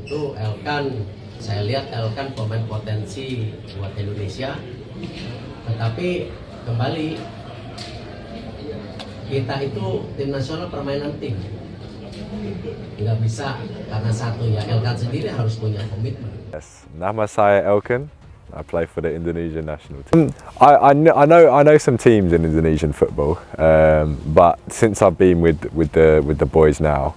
Tentu Elkan, saya lihat Elkan pemain potensi buat Indonesia. Tetapi kembali, kita itu tim nasional permainan tim. Nggak bisa karena satu ya, Elkan sendiri harus punya komitmen. Yes, nama saya Elkan. I play for the Indonesian national team. I know some teams in Indonesian football, but since I've been with the boys now,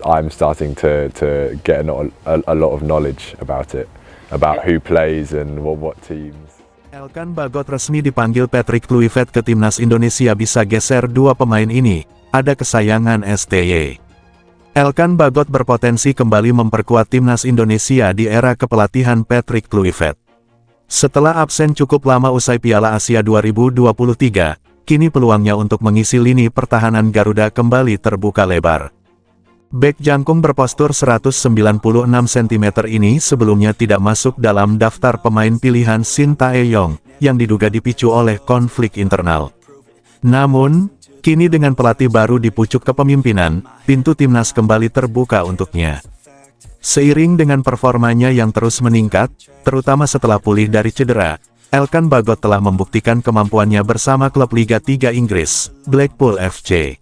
I'm starting to get a lot of knowledge about it, about who plays and what teams. Elkan Bagot resmi dipanggil Patrick Kluivert ke timnas Indonesia. Bisa geser dua pemain ini, ada kesayangan STY. Elkan Bagot berpotensi kembali memperkuat timnas Indonesia di era kepelatihan Patrick Kluivert. Setelah absen cukup lama usai Piala Asia 2023, kini peluangnya untuk mengisi lini pertahanan Garuda kembali terbuka lebar. Bek jangkung berpostur 196 cm ini sebelumnya tidak masuk dalam daftar pemain pilihan Shin Tae-yong, yang diduga dipicu oleh konflik internal. Namun, kini dengan pelatih baru di pucuk kepemimpinan, pintu timnas kembali terbuka untuknya. Seiring dengan performanya yang terus meningkat, terutama setelah pulih dari cedera, Elkan Bagot telah membuktikan kemampuannya bersama klub Liga 3 Inggris, Blackpool FC.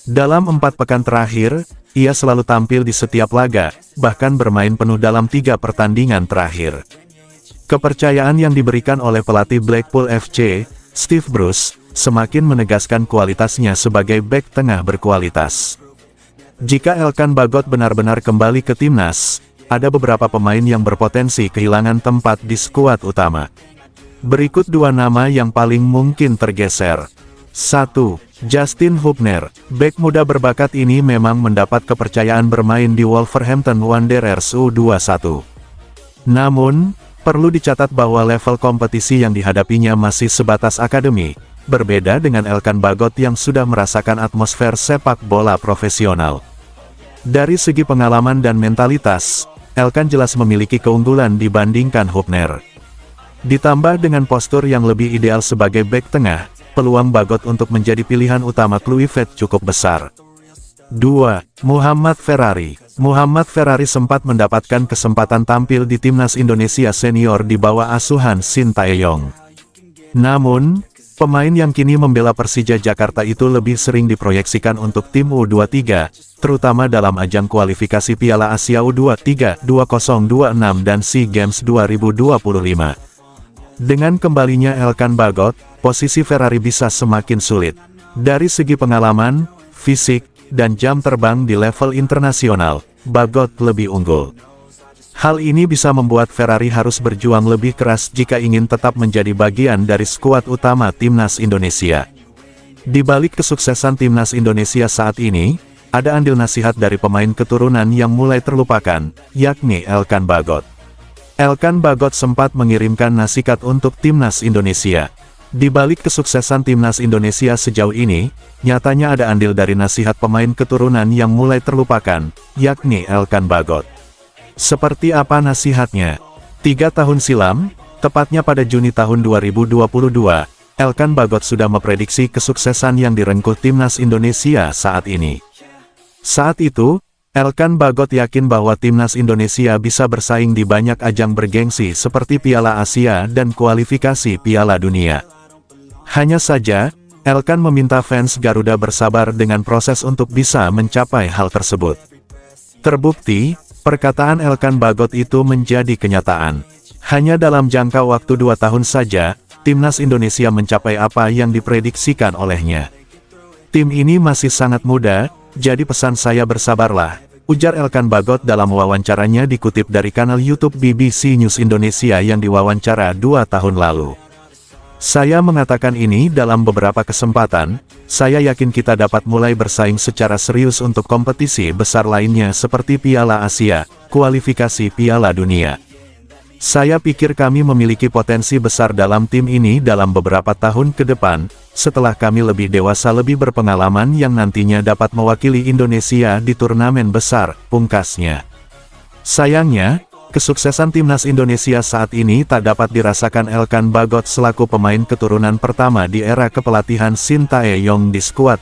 Dalam 4 pekan terakhir, ia selalu tampil di setiap laga, bahkan bermain penuh dalam 3 pertandingan terakhir. Kepercayaan yang diberikan oleh pelatih Blackpool FC, Steve Bruce, semakin menegaskan kualitasnya sebagai bek tengah berkualitas. Jika Elkan Bagot benar-benar kembali ke timnas, ada beberapa pemain yang berpotensi kehilangan tempat di skuad utama. Berikut 2 nama yang paling mungkin tergeser. 1. Justin Hubner. Bek muda berbakat ini memang mendapat kepercayaan bermain di Wolverhampton Wanderers U21. Namun, perlu dicatat bahwa level kompetisi yang dihadapinya masih sebatas akademi, berbeda dengan Elkan Bagot yang sudah merasakan atmosfer sepak bola profesional. Dari segi pengalaman dan mentalitas, Elkan jelas memiliki keunggulan dibandingkan Hubner. Ditambah dengan postur yang lebih ideal sebagai bek tengah, peluang Bagot untuk menjadi pilihan utama Kluivert cukup besar. 2. Muhammad Ferrari. Muhammad Ferrari sempat mendapatkan kesempatan tampil di timnas Indonesia senior di bawah asuhan Shin Tae-yong. Namun, pemain yang kini membela Persija Jakarta itu lebih sering diproyeksikan untuk tim U23, terutama dalam ajang kualifikasi Piala Asia U23 2026 dan SEA Games 2025. Dengan kembalinya Elkan Bagot, posisi Ferrari bisa semakin sulit. Dari segi pengalaman, fisik, dan jam terbang di level internasional, Bagot lebih unggul. Hal ini bisa membuat Ferrari harus berjuang lebih keras jika ingin tetap menjadi bagian dari skuad utama timnas Indonesia. Di balik kesuksesan timnas Indonesia saat ini, ada andil nasihat dari pemain keturunan yang mulai terlupakan, yakni Elkan Bagot. Elkan Bagot sempat mengirimkan nasihat untuk timnas Indonesia. Di balik kesuksesan timnas Indonesia sejauh ini, nyatanya ada andil dari nasihat pemain keturunan yang mulai terlupakan, yakni Elkan Bagot. Seperti apa nasihatnya? 3 tahun silam, tepatnya pada Juni tahun 2022, Elkan Bagot sudah memprediksi kesuksesan yang direngkuh timnas Indonesia saat ini. Saat itu, Elkan Bagot yakin bahwa timnas Indonesia bisa bersaing di banyak ajang bergengsi seperti Piala Asia dan kualifikasi Piala Dunia. Hanya saja, Elkan meminta fans Garuda bersabar dengan proses untuk bisa mencapai hal tersebut. Terbukti, perkataan Elkan Bagot itu menjadi kenyataan. Hanya dalam jangka waktu 2 tahun saja, timnas Indonesia mencapai apa yang diprediksikan olehnya. Tim ini masih sangat muda, jadi pesan saya bersabarlah, ujar Elkan Bagot dalam wawancaranya dikutip dari kanal YouTube BBC News Indonesia yang diwawancara 2 tahun lalu. Saya mengatakan ini dalam beberapa kesempatan, saya yakin kita dapat mulai bersaing secara serius untuk kompetisi besar lainnya seperti Piala Asia, kualifikasi Piala Dunia. Saya pikir kami memiliki potensi besar dalam tim ini dalam beberapa tahun ke depan, setelah kami lebih dewasa lebih berpengalaman yang nantinya dapat mewakili Indonesia di turnamen besar, pungkasnya. Sayangnya, kesuksesan timnas Indonesia saat ini tak dapat dirasakan Elkan Bagot selaku pemain keturunan pertama di era kepelatihan Shin Tae-yong di skuad